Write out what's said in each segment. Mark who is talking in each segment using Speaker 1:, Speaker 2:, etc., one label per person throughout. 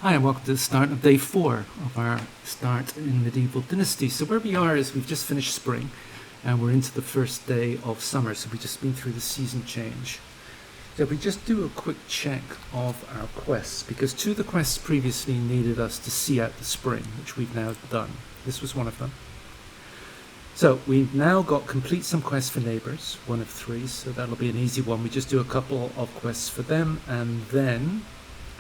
Speaker 1: Hi, and welcome to the start of day 4 of our start in medieval Dynasty. So where we are is we've just finished spring and we're into the first day of summer, so we've just been through the season change. So we just do a quick check of our quests, because 2 of the quests previously needed us to see out the spring, which we've now done. This was one of them. So we've now got complete some quests for neighbours, 1 of 3, so that'll be an easy one. We just do a couple of quests for them, and then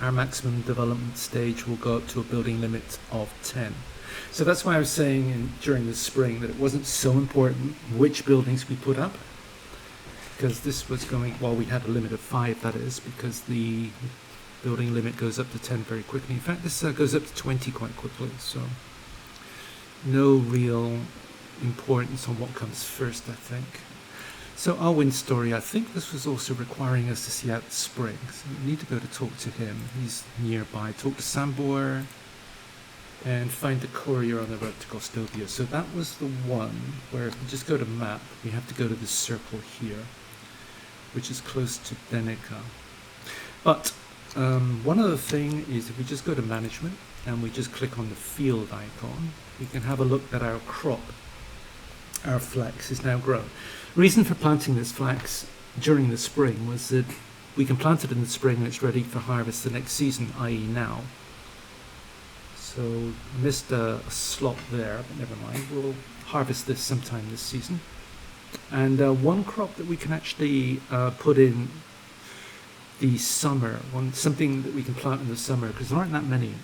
Speaker 1: our maximum development stage will go up to a building limit of 10. So that's why I was saying during the spring that it wasn't so important which buildings we put up, because this was going, well, we had a limit of 5, that is, because the building limit goes up to 10 very quickly. In fact, this goes up to 20 quite quickly, so no real importance on what comes first, I think. So Alwyn's story, I think this was also requiring us to see out the spring. So we need to go to talk to him. He's nearby. Talk to Sambor and find the courier on the road to Gostovia. So that was the one where if we just go to map, we have to go to this circle here, which is close to Denica. But one other thing is if we just go to management and we just click on the field icon, we can have a look at our crop. Our flax is now grown. Reason for planting this flax during the spring was that we can plant it in the spring and it's ready for harvest the next season, i.e. now. So I missed a slot there, but never mind. We'll harvest this sometime this season. And one crop that we can actually put in the summer, something that we can plant in the summer, because there aren't that many,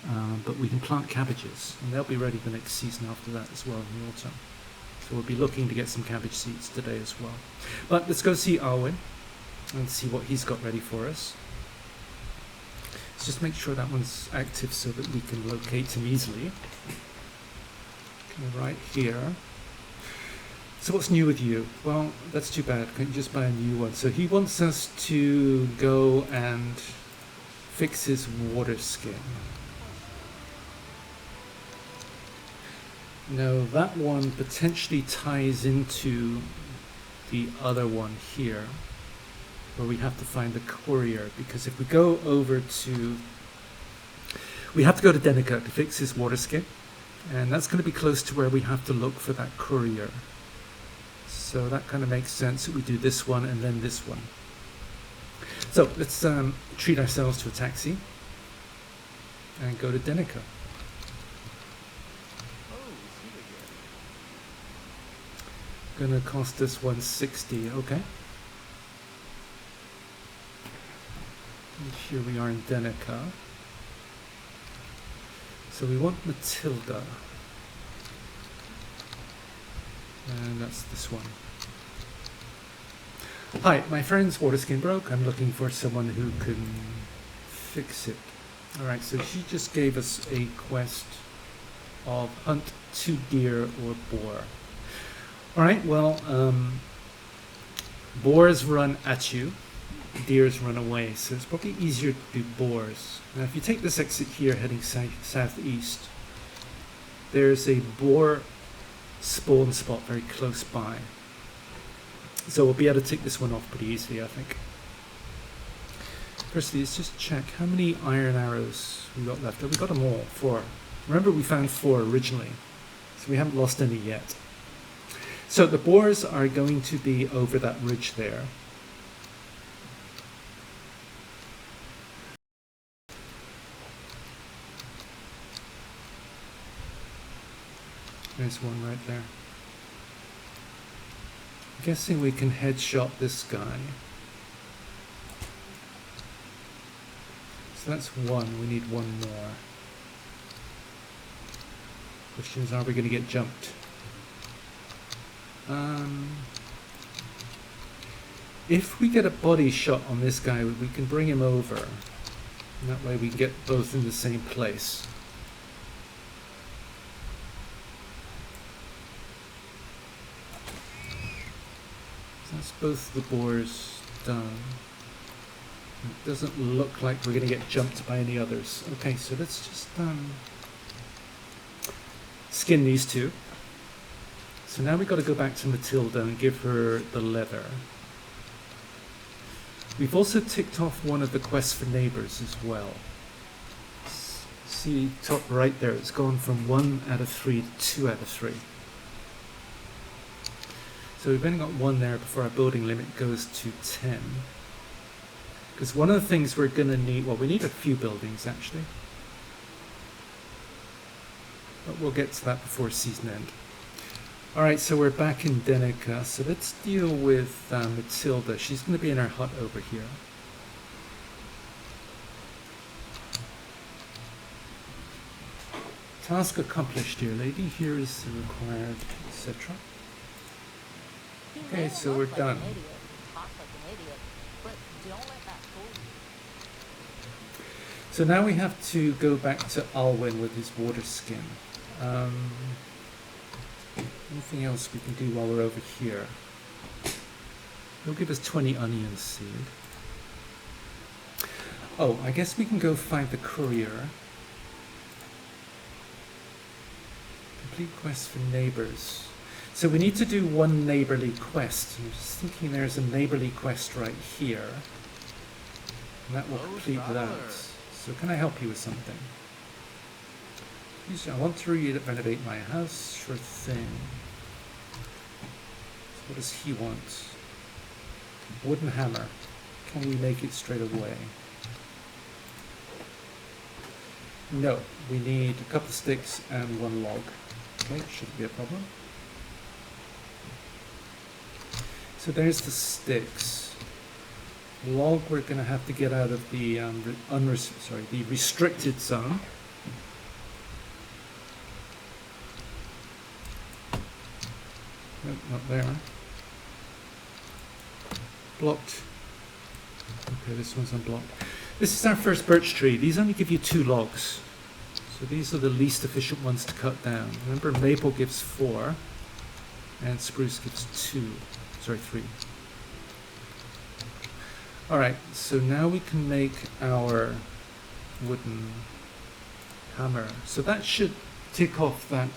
Speaker 1: but we can plant cabbages, and they'll be ready the next season after that as well in the autumn. So we'll be looking to get some cabbage seeds today as well. But let's go see Alwyn and see what he's got ready for us. Let's just make sure that one's active so that we can locate him easily. Okay, right here. So what's new with you? Well, that's too bad. Can't you just buy a new one? So he wants us to go and fix his water skin. Now that one potentially ties into the other one here, where we have to find the courier, because if we go over to, we have to go to Denica to fix his water skin, and that's going to be close to where we have to look for that courier. So that kind of makes sense that we do this one and then this one. So let's treat ourselves to a taxi and go to Denica. Gonna cost us 160, okay. And here we are in Denica. So we want Matilda. And that's this one. Hi, my friend's water skin broke. I'm looking for someone who can fix it. Alright, so she just gave us a quest of hunt 2 deer or boar. Alright, well, boars run at you, deers run away, so it's probably easier to do boars. Now if you take this exit here heading southeast, there's a boar spawn spot very close by. So we'll be able to take this one off pretty easily, I think. Firstly, let's just check how many iron arrows we got left. Oh, we got them all, 4. Remember we found 4 originally, so we haven't lost any yet. So the boars are going to be over that ridge there. There's one right there. I'm guessing we can headshot this guy. So that's 1. We need 1 more. Question is, are we going to get jumped? If we get a body shot on this guy, we can bring him over. And that way we can get both in the same place. So that's both the boars done. It doesn't look like we're going to get jumped by any others. Okay, so let's just skin these 2. So now we've got to go back to Matilda and give her the leather. We've also ticked off one of the quests for neighbours as well. see top right there, it's gone from 1 out of 3 to 2 out of 3. So we've only got 1 there before our building limit goes to 10. Because one of the things we're going to need, well, we need a few buildings actually. But we'll get to that before season end. Alright, so we're back in Denica. So let's deal with Matilda. She's going to be in her hut over here. Task accomplished, dear lady. Here is the required, etc. Okay, so we're done. So now we have to go back to Alwyn with his water skin. Anything else we can do while we're over here? He'll give us 20 onion seed. Oh, I guess we can go find the courier. Complete quest for neighbors. So we need to do one neighborly quest. I'm just thinking there's a neighborly quest right here. And that will complete that. So can I help you with something? Please, I want to renovate my house. Sure thing. So what does he want? Wooden hammer. Can we make it straight away? No. We need a couple of sticks and 1 log. Okay, shouldn't be a problem. So there's the sticks. Log we're going to have to get out of the the restricted zone. Nope, not there. Blocked. Okay, this one's unblocked. This is our first birch tree. These only give you 2 logs. So these are the least efficient ones to cut down. Remember, maple gives 4 and spruce gives 3. Alright, so now we can make our wooden hammer. So that should tick off that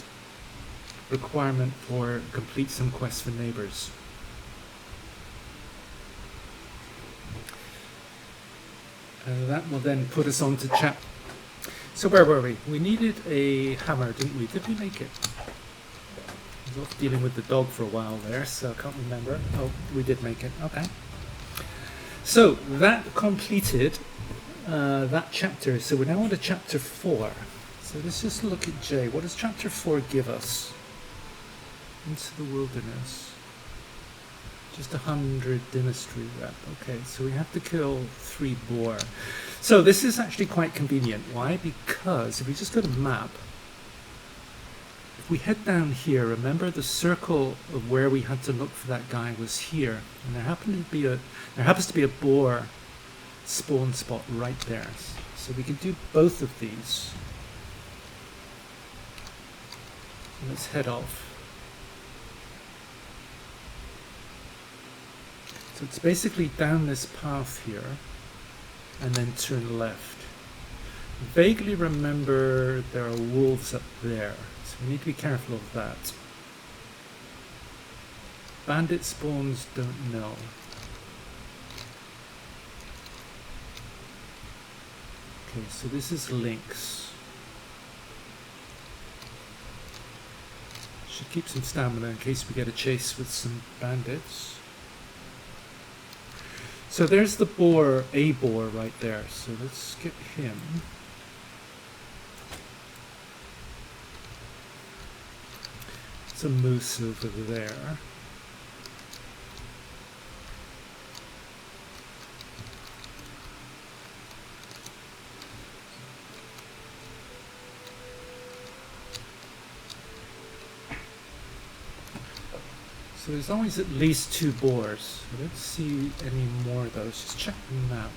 Speaker 1: requirement for complete some quests for neighbors. That will then put us on to chat. So where were we? We needed a hammer, didn't we? Did we make it? I was off dealing with the dog for a while there, so I can't remember. Oh, we did make it. Okay. So that completed that chapter. So we're now on to chapter 4. So let's just look at J. What does chapter 4 give us? Into the wilderness. Just 100 Dynasty rep. Okay, so we have to kill 3 boar. So this is actually quite convenient. Why? Because if we just go to map, if we head down here, remember the circle of where we had to look for that guy was here, and there happens to be a boar spawn spot right there. So we can do both of these. So let's head off. So it's basically down this path here, and then turn left. Vaguely remember there are wolves up there, so we need to be careful of that. Bandit spawns, don't know. Okay, so this is lynx. Should keep some stamina in case we get a chase with some bandits. So there's the boar, a boar right there. So let's get him. It's a moose over there. So there's always at least 2 boars. So let's see any more of those. Just check the map.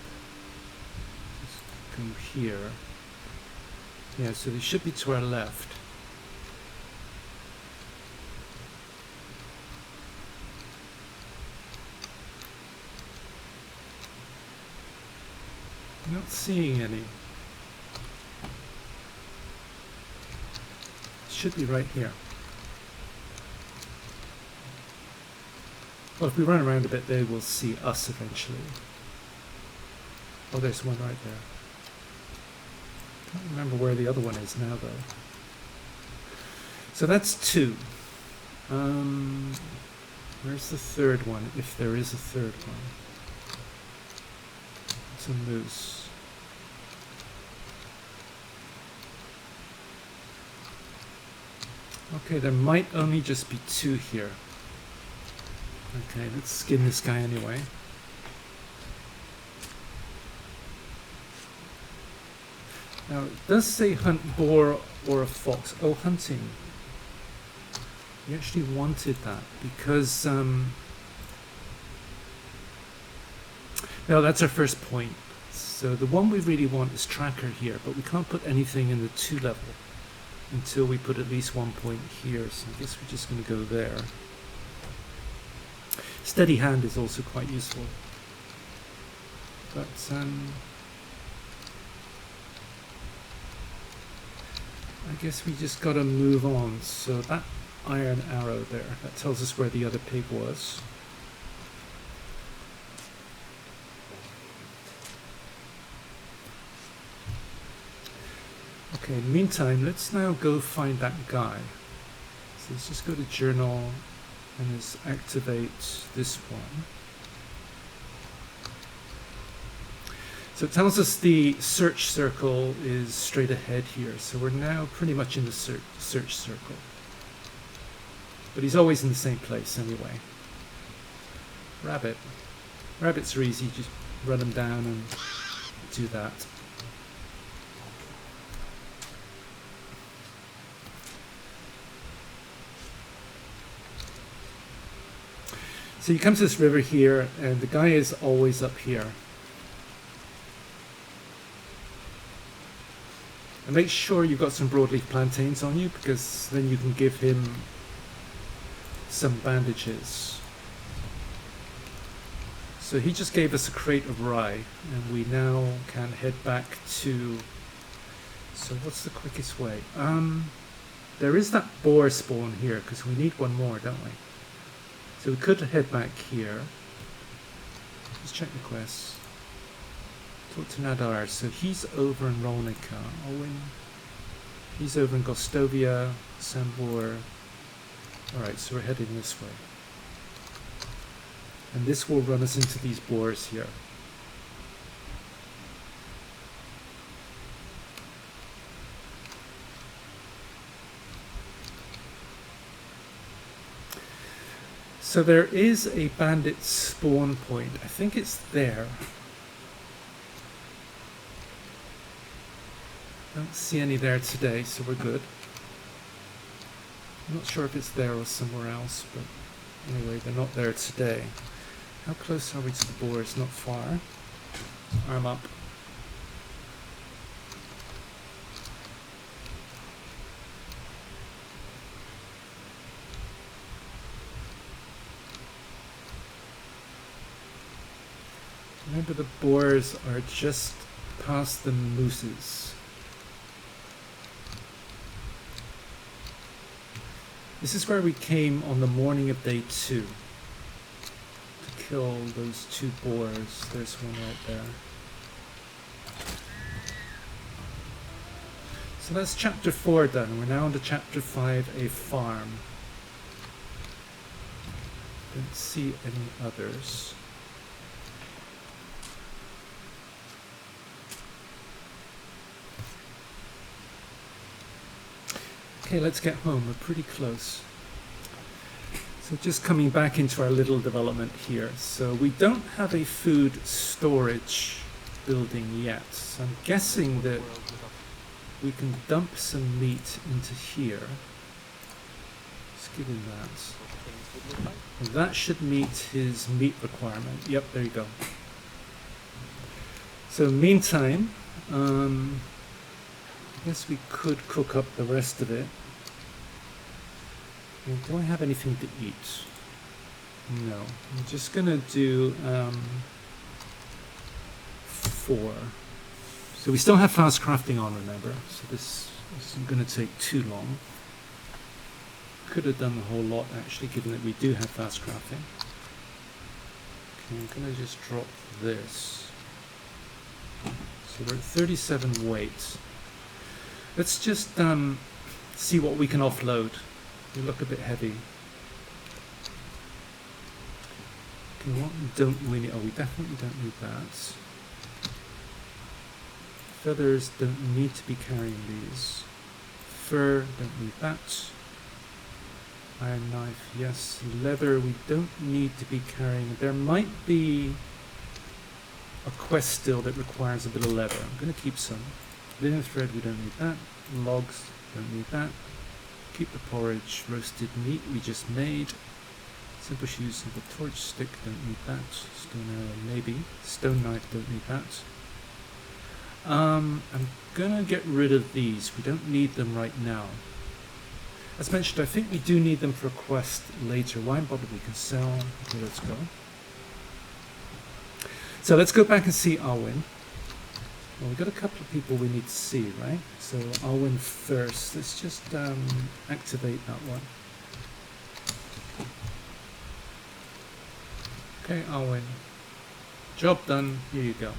Speaker 1: Just go here. Yeah, so they should be to our left. I'm not seeing any. Should be right here. Well, if we run around a bit, they will see us eventually. Oh, there's one right there. Can't remember where the other one is now, though. So that's 2. Where's the third one, if there is a third one? It's a moose. Okay, there might only just be 2 here. Okay, let's skin this guy anyway. Now, it does say hunt boar or a fox. Oh, hunting. We actually wanted that because... well, that's our first point. So the one we really want is tracker here, but we can't put anything in the 2 level until we put at least 1 point here. So I guess we're just going to go there. Steady hand is also quite useful. But... I guess we just got to move on. So that iron arrow there, that tells us where the other pig was. Okay, in the meantime, let's now go find that guy. So let's just go to journal and let's activate this one. So it tells us the search circle is straight ahead here. So we're now pretty much in the search circle. But he's always in the same place anyway. Rabbit. Rabbits are easy, just run them down and do that. So you come to this river here, and the guy is always up here. And make sure you've got some broadleaf plantains on you, because then you can give him some bandages. So he just gave us a crate of rye, and we now can head back to... So what's the quickest way? There is that boar spawn here, because we need one more, don't we? So we could head back here. Let's check the quests. Talk to Nadar. So he's over in Rolnica. Owen. He's over in Gostovia, Sambor. Alright, so we're heading this way. And this will run us into these boars here. So there is a bandit spawn point. I think it's there. Don't see any there today, so we're good. I'm not sure if it's there or somewhere else, but anyway, they're not there today. How close are we to the boars? Not far. Arm up. Remember, the boars are just past the mooses. This is where we came on the morning of day 2 to kill those 2 boars. There's one right there. So that's chapter 4 done. We're now on to chapter 5, a farm. Don't see any others. Okay, let's get home. We're pretty close. So just coming back into our little development here. So we don't have a food storage building yet. So I'm guessing that we can dump some meat into here. Let's give him that. And that should meet his meat requirement. Yep, there you go. So meantime, I guess we could cook up the rest of it. Do I have anything to eat? No. I'm just gonna do 4. So we still have fast crafting on, remember? So this isn't gonna take too long. Could have done a whole lot actually, given that we do have fast crafting. Okay, I'm gonna just drop this. So we're at 37 weight. Let's just see what we can offload. They look a bit heavy. Okay, what don't we need? Oh, we definitely don't need that. Feathers don't need to be carrying these. Fur, don't need that. Iron knife, yes. Leather, we don't need to be carrying. There might be a quest still that requires a bit of leather. I'm going to keep some. Linen thread, we don't need that. Logs, don't need that. Keep the porridge. Roasted meat we just made. Simple shoes, simple torch stick, don't need that. Stone arrow, maybe. Stone knife, don't need that. I'm gonna get rid of these. We don't need them right now. As mentioned, I think we do need them for a quest later. Wine bottle we can sell. Okay, let's go. So let's go back and see Alwyn. Well, we've got a couple of people we need to see, right? So Alwyn first. Let's just activate that one. Okay, Alwyn. Job done. Here you go.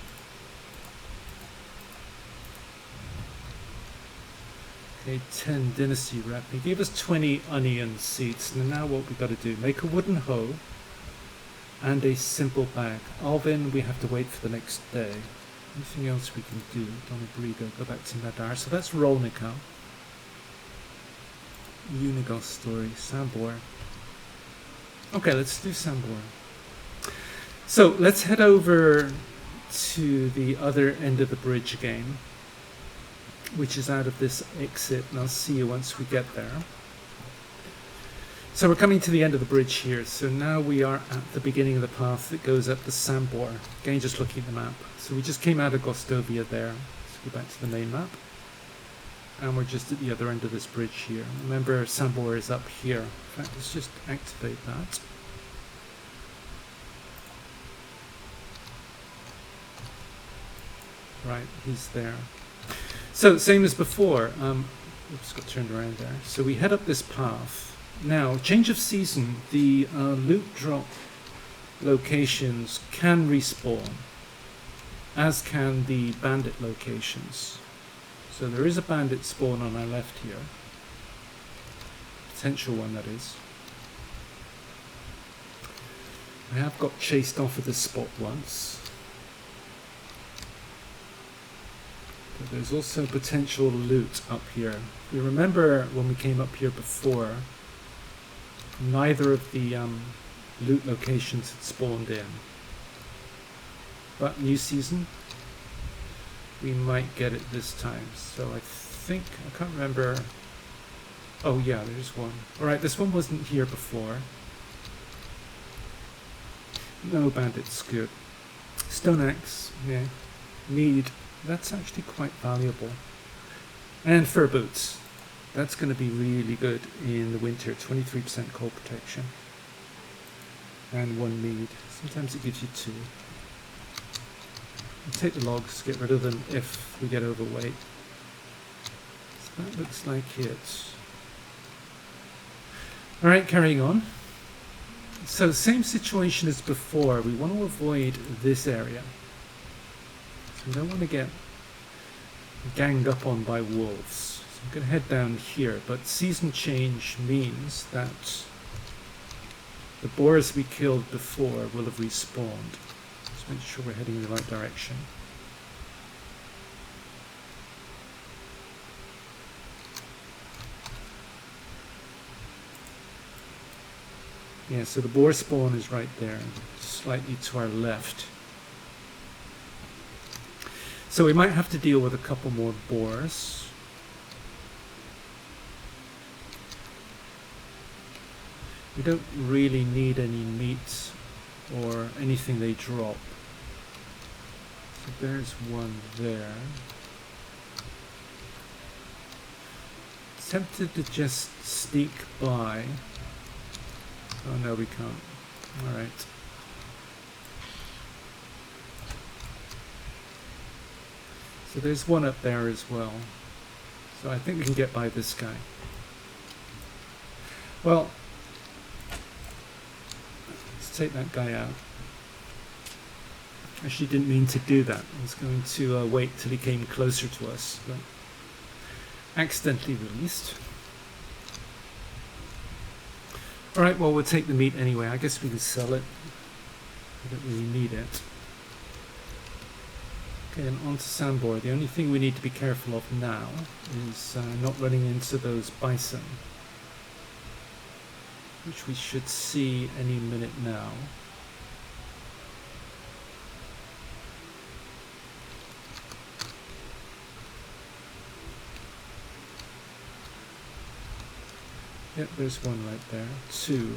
Speaker 1: Okay, 10 Dynasty rep. He gave us 20 onion seeds. And now what we've got to do, make a wooden hoe and a simple bag. Alvin, we have to wait for the next day. Anything else we can do? Donna Brigo, go back to Nadar. So that's Rolnica. Unigos story, Sambor. Okay, let's do Sambor. So let's head over to the other end of the bridge again, which is out of this exit, and I'll see you once we get there. So we're coming to the end of the bridge here, so now we are at the beginning of the path that goes up to Sambor. Again, just looking at the map. So we just came out of Gostovia there. Let's go back to the main map. And we're just at the other end of this bridge here. Remember, Sambor is up here. In fact, let's just activate that. Right, he's there. So, same as before. Oops, got turned around there. So we head up this path. Now, change of season. The loot drop locations can respawn, as can the bandit locations. So there is a bandit spawn on our left here. Potential one, that is. I have got chased off of this spot once. But there's also potential loot up here. You remember when we came up here before, neither of the loot locations had spawned in. But new season, we might get it this time. So I think, I can't remember. Oh yeah, there's one. Alright, this one wasn't here before. No bandits, good. Stone axe, yeah. Need. That's actually quite valuable. And fur boots. That's going to be really good in the winter. 23% cold protection. And one mead. Sometimes it gives you two. We'll take the logs, get rid of them if we get overweight. So that looks like it. Alright, carrying on. So same situation as before. We want to avoid this area. We don't want to get ganged up on by wolves. So I'm going to head down here, but season change means that the boars we killed before will have respawned. Just make sure we're heading in the right direction. Yeah, so the boar spawn is right there, slightly to our left. So we might have to deal with a couple more boars. We don't really need any meat or anything they drop. So there's one there. Tempted to just sneak by. Oh no, we can't. Alright. So there's one up there as well. So I think we can get by this guy. Well, let's take that guy out. Actually didn't mean to do that. I was going to wait till he came closer to us. But accidentally released. Alright, well, we'll take the meat anyway. I guess we can sell it. We don't really need it. Okay, and on to Sambor. The only thing we need to be careful of now is not running into those bison, which we should see any minute now. Yep, there's one right there. Two.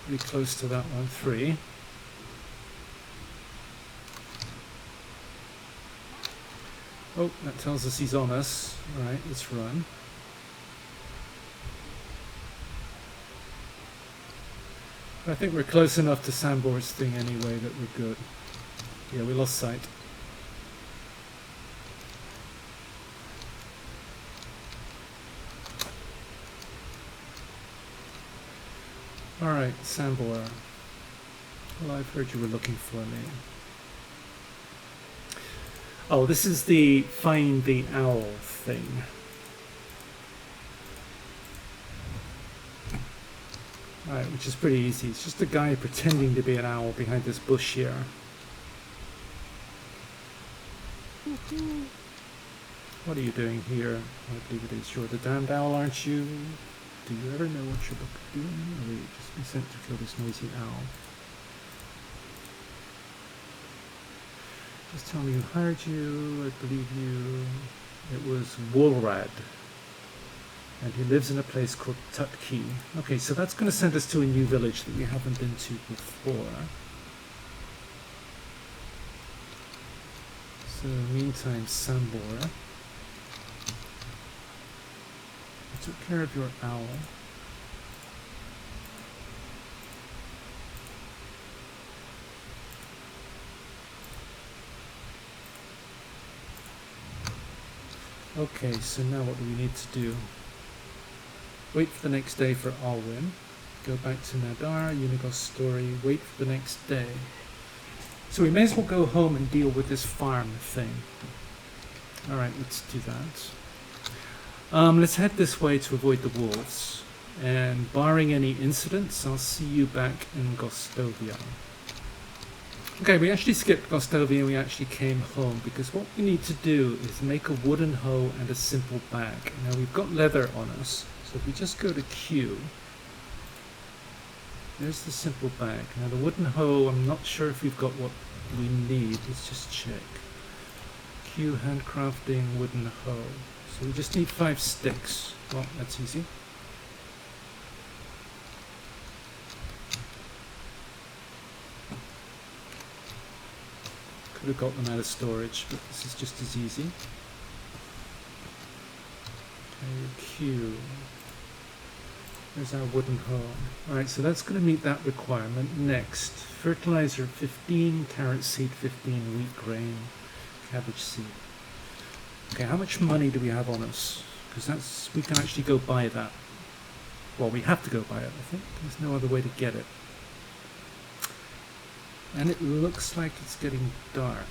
Speaker 1: Pretty close to that one. Three. Oh, that tells us he's on us. Alright, let's run. I think we're close enough to Sambor's thing anyway that we're good. Yeah, we lost sight. Alright, Sambor. Well, I've heard you were looking for me. Oh, this is the find the owl thing. Alright, which is pretty easy. It's just a guy pretending to be an owl behind this bush here. What are you doing here? I believe it is. You're the damned owl, aren't you? Do you ever know what you're doing? Or will you just be sent to kill this noisy owl? Just tell me who hired you. I believe you. It was Woolrad. And he lives in a place called Tutki. Okay, so that's going to send us to a new village that we haven't been to before. So, meantime, Sambor. I took care of your owl. Okay, so now what do we need to do? Wait for the next day for Alwyn. Go back to Nadar, Unigos story, wait for the next day. So we may as well go home and deal with this farm thing. Alright, let's do that. Let's head this way to avoid the wolves. And barring any incidents, I'll see you back in Gostovia. Okay, we actually skipped Gostovia and we actually came home because what we need to do is make a wooden hoe and a simple bag. Now we've got leather on us, so if we just go to Q, there's the simple bag. Now the wooden hoe, I'm not sure if we've got what we need. Let's just check. Q, handcrafting, wooden hoe. So we just need 5 sticks. Well, that's easy. Could have got them out of storage, but this is just as easy. Okay, Q. There's our wooden hoe. Alright, so that's going to meet that requirement. Next, fertilizer 15, carrot seed 15, wheat grain, cabbage seed. Okay, how much money do we have on us? Because we can actually go buy that. Well, we have to go buy it, I think. There's no other way to get it. And it looks like it's getting dark.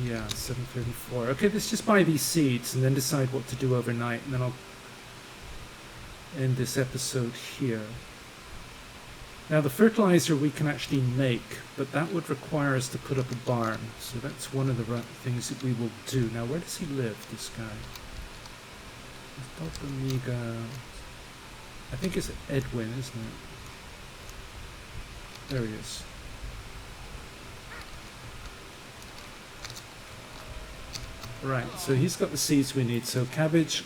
Speaker 1: Yeah, 7:34. Okay, let's just buy these seeds and then decide what to do overnight, and then I'll end this episode here. Now the fertilizer we can actually make, but that would require us to put up a barn. So that's one of the things that we will do. Now where does he live, this guy? Amiga. I think it's Edwin, isn't it? There he is. Right, so he's got the seeds we need. So cabbage,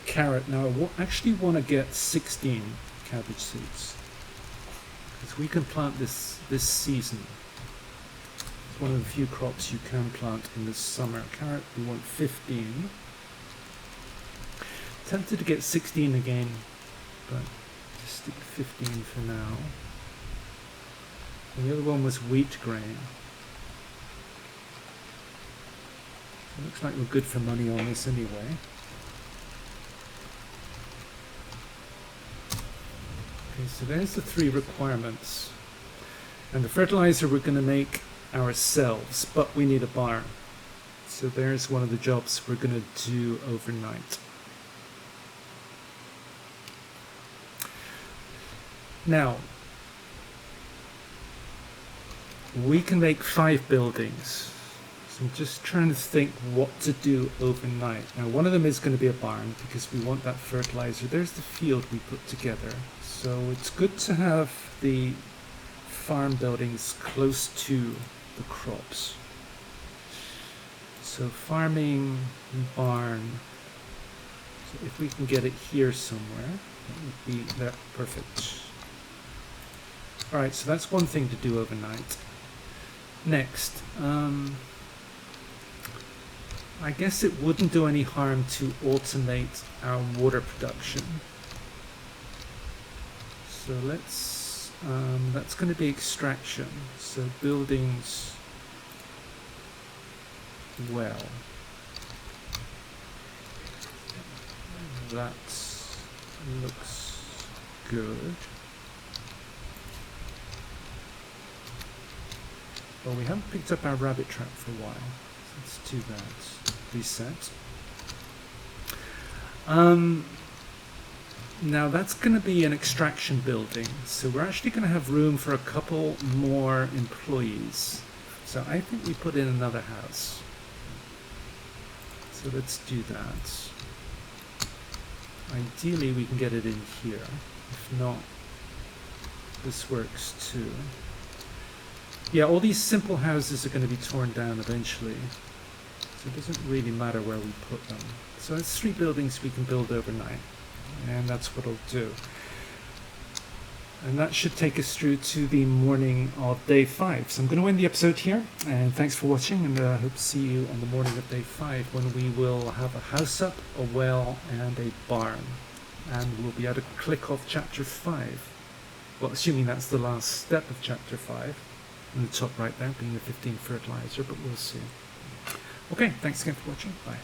Speaker 1: carrot. Now I actually want to get 16 cabbage seeds. Because we can plant this season. It's one of the few crops you can plant in the summer. Carrot, we want 15. Tempted to get 16 again, but just stick to 15 for now. And the other one was wheat grain. So it looks like we're good for money on this anyway. Okay, so there's the 3 requirements. And the fertilizer we're going to make ourselves, but we need a barn. So there's one of the jobs we're going to do overnight. Now, we can make 5 buildings. So I'm just trying to think what to do overnight. Now, one of them is going to be a barn because we want that fertilizer. There's the field we put together. So it's good to have the farm buildings close to the crops. So farming, barn. So if we can get it here somewhere, that would be that perfect. All right, so that's one thing to do overnight. Next, I guess it wouldn't do any harm to automate our water production. So let's, that's going to be extraction. So buildings, well, that looks good. Well, we haven't picked up our rabbit trap for a while. Let's do that. Reset. Now that's going to be an extraction building. So we're actually going to have room for a couple more employees. So I think we put in another house. So let's do that. Ideally we can get it in here. If not, this works too. Yeah, all these simple houses are going to be torn down eventually. So it doesn't really matter where we put them. So it's 3 buildings we can build overnight. And that's what I'll do. And that should take us through to the morning of day 5. So I'm going to end the episode here. And thanks for watching. And I hope to see you on the morning of day 5 when we will have a house up, a well, and a barn. And we'll be able to click off chapter 5. Well, assuming that's the last step of chapter 5. In the top right there being the 15 fertilizer, but we'll see. Okay, thanks again for watching. Bye.